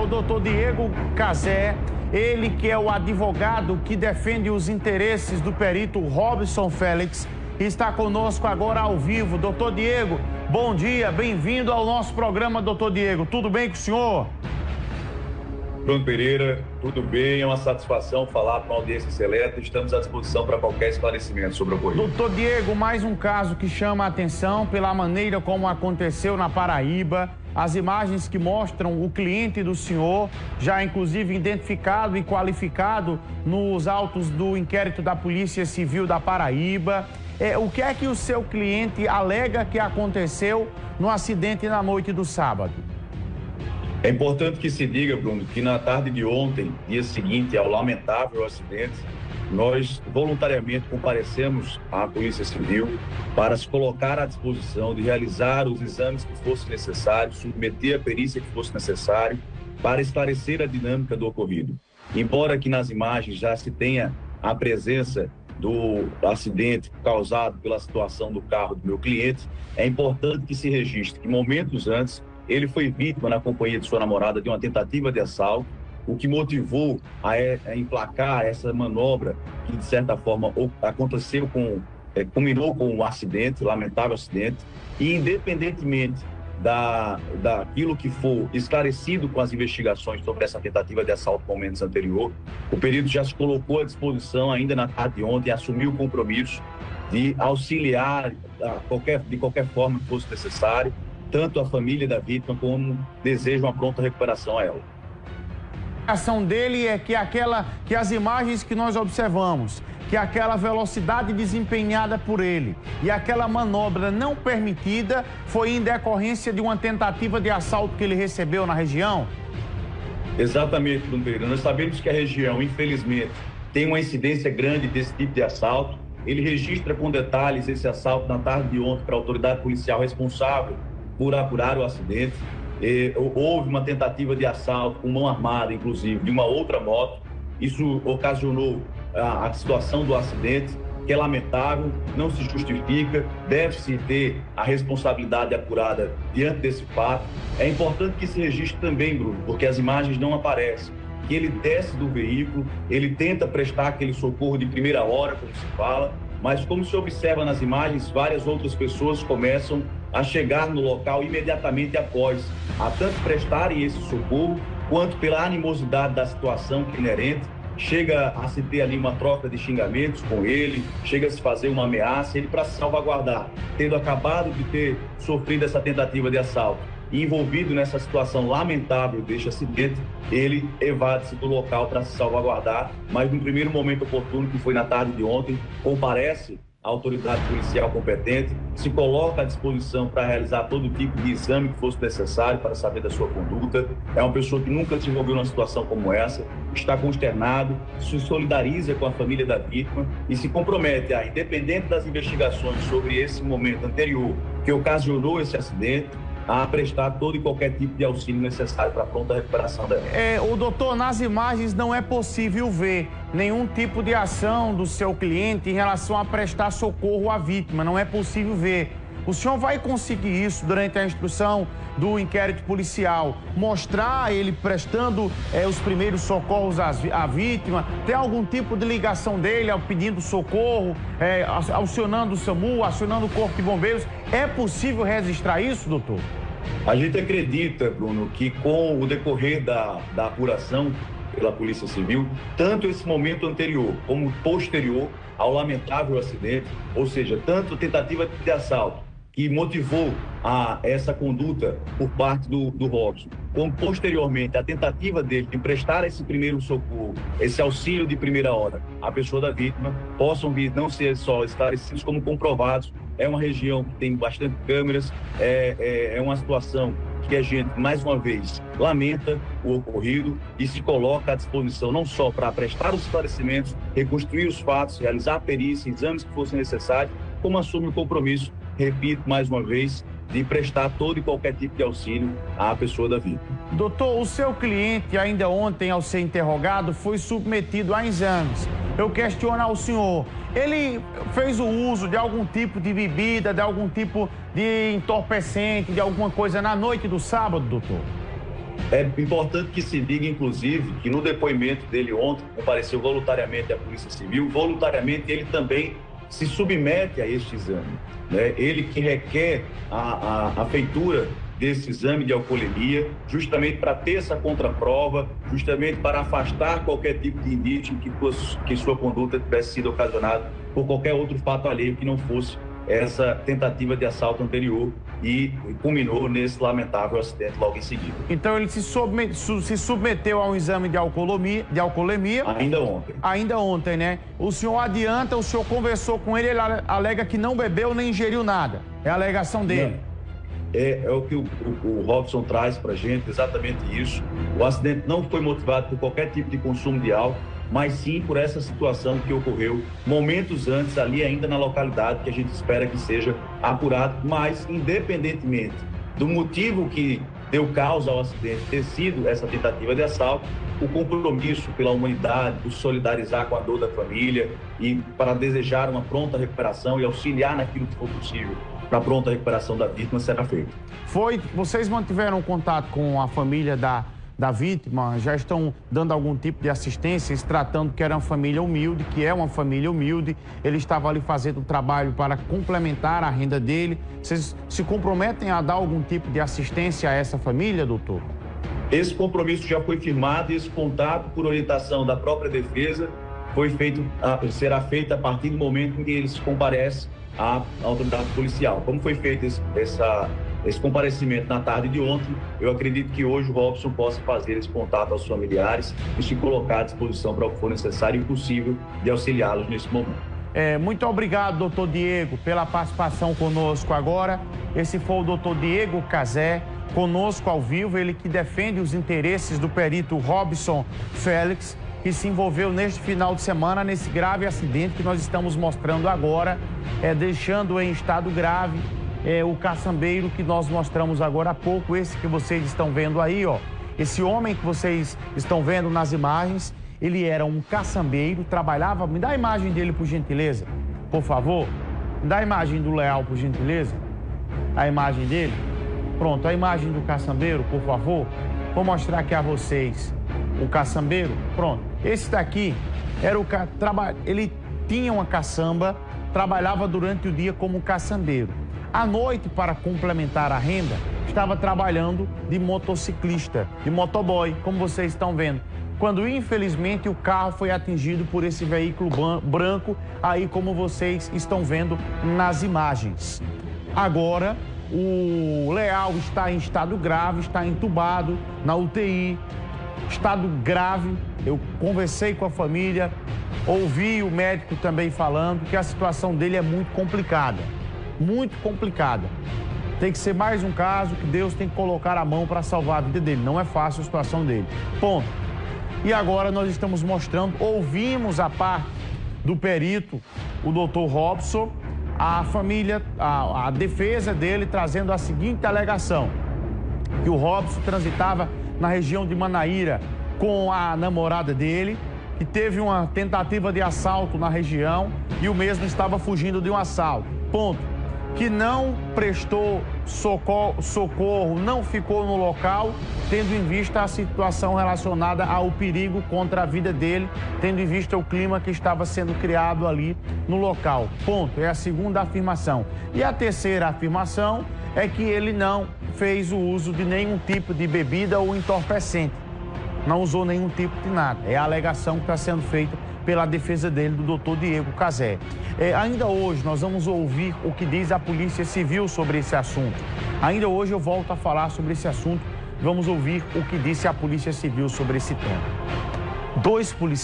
doutor Diego Cazé, ele que é o advogado que defende os interesses do perito Robson Félix, está conosco agora ao vivo. Doutor Diego, bom dia, bem-vindo ao nosso programa, doutor Diego. Tudo bem com o senhor? Bruno Pereira, tudo bem, é uma satisfação falar com a audiência seleta, estamos à disposição para qualquer esclarecimento sobre o ocorrido. Doutor Diego, mais um caso que chama a atenção pela maneira como aconteceu na Paraíba, as imagens que mostram o cliente do senhor, já inclusive identificado e qualificado nos autos do inquérito da Polícia Civil da Paraíba. O que é que o seu cliente alega que aconteceu no acidente na noite do sábado? É importante que se diga, Bruno, que na tarde de ontem, dia seguinte ao lamentável acidente, nós voluntariamente comparecemos à Polícia Civil para se colocar à disposição de realizar os exames que fossem necessários, submeter a perícia que fosse necessário para esclarecer a dinâmica do ocorrido. Embora que nas imagens já se tenha a presença do acidente causado pela situação do carro do meu cliente, é importante que se registre que momentos antes ele foi vítima, na companhia de sua namorada, de uma tentativa de assalto, o que motivou a emplacar essa manobra que, de certa forma, aconteceu culminou com um acidente, lamentável acidente, e independentemente daquilo que for esclarecido com as investigações sobre essa tentativa de assalto momentos anterior, o perito já se colocou à disposição ainda na tarde de ontem, assumiu o compromisso de auxiliar de qualquer forma que fosse necessário, tanto a família da vítima como deseja uma pronta recuperação a ela. A ação dele é que as imagens que nós observamos, que aquela velocidade desempenhada por ele e aquela manobra não permitida foi em decorrência de uma tentativa de assalto que ele recebeu na região? Exatamente, Bruno Pereira. Nós sabemos que a região, infelizmente, tem uma incidência grande desse tipo de assalto. Ele registra com detalhes esse assalto na tarde de ontem para a autoridade policial responsável por apurar o acidente. Houve uma tentativa de assalto com mão armada, inclusive, de uma outra moto. Isso ocasionou a situação do acidente, que é lamentável, não se justifica, deve-se ter a responsabilidade apurada diante desse fato. É importante que se registre também, Bruno, porque as imagens não aparecem, que ele desce do veículo, ele tenta prestar aquele socorro de primeira hora, como se fala, mas como se observa nas imagens, várias outras pessoas começam a chegar no local imediatamente após, a tanto prestarem esse socorro, quanto pela animosidade da situação que é inerente, chega a se ter ali uma troca de xingamentos com ele, chega a se fazer uma ameaça, ele para se salvaguardar, tendo acabado de ter sofrido essa tentativa de assalto e envolvido nessa situação lamentável deste acidente, ele evade-se do local para se salvaguardar, mas no primeiro momento oportuno, que foi na tarde de ontem, comparece a autoridade policial competente, se coloca à disposição para realizar todo tipo de exame que fosse necessário para saber da sua conduta. É uma pessoa que nunca se envolveu numa situação como essa, está consternado, se solidariza com a família da vítima e se compromete a, independente das investigações sobre esse momento anterior que ocasionou esse acidente, a prestar todo e qualquer tipo de auxílio necessário para a pronta recuperação dela. O doutor, nas imagens não é possível ver nenhum tipo de ação do seu cliente em relação a prestar socorro à vítima, não é possível ver. O senhor vai conseguir isso durante a instrução do inquérito policial, mostrar ele prestando os primeiros socorros à vítima, tem algum tipo de ligação dele pedindo socorro, acionando o SAMU, acionando o Corpo de Bombeiros? É possível registrar isso, doutor? A gente acredita, Bruno, que com o decorrer da apuração pela Polícia Civil, tanto esse momento anterior como posterior ao lamentável acidente, ou seja, tanto tentativa de assalto, que motivou essa conduta por parte do Robson, como posteriormente a tentativa dele de prestar esse primeiro socorro, esse auxílio de primeira hora à pessoa da vítima, possam vir não ser só esclarecidos como comprovados. É uma região que tem bastante câmeras, é uma situação que a gente, mais uma vez, lamenta o ocorrido e se coloca à disposição não só para prestar os esclarecimentos, reconstruir os fatos, realizar a perícia, exames que fossem necessários, como assume o compromisso, repito mais uma vez, de prestar todo e qualquer tipo de auxílio à pessoa da vítima. Doutor, o seu cliente, ainda ontem, ao ser interrogado, foi submetido a exames. Eu questiono ao senhor, ele fez o uso de algum tipo de bebida, de algum tipo de entorpecente, de alguma coisa na noite do sábado, doutor? É importante que se diga, inclusive, que no depoimento dele ontem, compareceu voluntariamente à Polícia Civil, voluntariamente ele também se submete a este exame, né? Ele que requer a feitura desse exame de alcoolemia, justamente para ter essa contraprova, justamente para afastar qualquer tipo de indício que sua conduta tivesse sido ocasionada por qualquer outro fato alheio que não fosse essa tentativa de assalto anterior e culminou nesse lamentável acidente logo em seguida. Então ele se submeteu a um exame de alcoolemia. Ainda ontem, né? O senhor adianta, o senhor conversou com ele, ele alega que não bebeu nem ingeriu nada. É a alegação dele. É o que o Robson traz pra gente, exatamente isso. O acidente não foi motivado por qualquer tipo de consumo de álcool, mas sim por essa situação que ocorreu momentos antes, ali ainda na localidade, que a gente espera que seja apurado, mas independentemente do motivo que deu causa ao acidente ter sido essa tentativa de assalto, o compromisso pela humanidade, por solidarizar com a dor da família e para desejar uma pronta recuperação e auxiliar naquilo que for possível para a pronta recuperação da vítima será feito. Vocês mantiveram contato com a família da vítima, já estão dando algum tipo de assistência, se tratando que era uma família humilde, que é uma família humilde, ele estava ali fazendo um trabalho para complementar a renda dele. Vocês se comprometem a dar algum tipo de assistência a essa família, doutor? Esse compromisso já foi firmado e esse contato, por orientação da própria defesa, será feito a partir do momento em que eles comparecem à autoridade policial. Como foi feito esse comparecimento na tarde de ontem, eu acredito que hoje o Robson possa fazer esse contato aos familiares e se colocar à disposição para o que for necessário e possível de auxiliá-los nesse momento. Muito obrigado, doutor Diego, pela participação conosco agora. Esse foi o doutor Diego Cazé, conosco ao vivo, ele que defende os interesses do perito Robson Félix, que se envolveu neste final de semana nesse grave acidente que nós estamos mostrando agora, deixando em estado grave o caçambeiro que nós mostramos agora há pouco, esse que vocês estão vendo aí, ó. Esse homem que vocês estão vendo nas imagens, ele era um caçambeiro, trabalhava... Me dá a imagem dele, por gentileza, por favor. Me dá a imagem do Leal, por gentileza. A imagem dele. Pronto, a imagem do caçambeiro, por favor. Vou mostrar aqui a vocês o caçambeiro. Pronto. Esse daqui era ele tinha uma caçamba, trabalhava durante o dia como caçambeiro. À noite, para complementar a renda, estava trabalhando de motociclista, de motoboy, como vocês estão vendo. Quando, infelizmente, o carro foi atingido por esse veículo branco, aí como vocês estão vendo nas imagens. Agora, o Leal está em estado grave, está entubado na UTI, estado grave. Eu conversei com a família, ouvi o médico também falando que a situação dele é muito complicada. Muito complicada. Tem que ser mais um caso que Deus tem que colocar a mão para salvar a vida dele. Não é fácil a situação dele. Ponto. E agora nós estamos mostrando, ouvimos a parte do perito, o doutor Robson, a família, a defesa dele trazendo a seguinte alegação: que o Robson transitava na região de Manaíra com a namorada dele, que teve uma tentativa de assalto na região e o mesmo estava fugindo de um assalto. Ponto. Que não prestou socorro, não ficou no local, tendo em vista a situação relacionada ao perigo contra a vida dele, tendo em vista o clima que estava sendo criado ali no local. Ponto. É a segunda afirmação. E a terceira afirmação é que ele não fez o uso de nenhum tipo de bebida ou entorpecente. Não usou nenhum tipo de nada. É a alegação que está sendo feita pela defesa dele, do doutor Diego Cazé. Ainda hoje nós vamos ouvir o que diz a Polícia Civil sobre esse assunto. Ainda hoje eu volto a falar sobre esse assunto. Vamos ouvir o que disse a Polícia Civil sobre esse tema. 2 policiais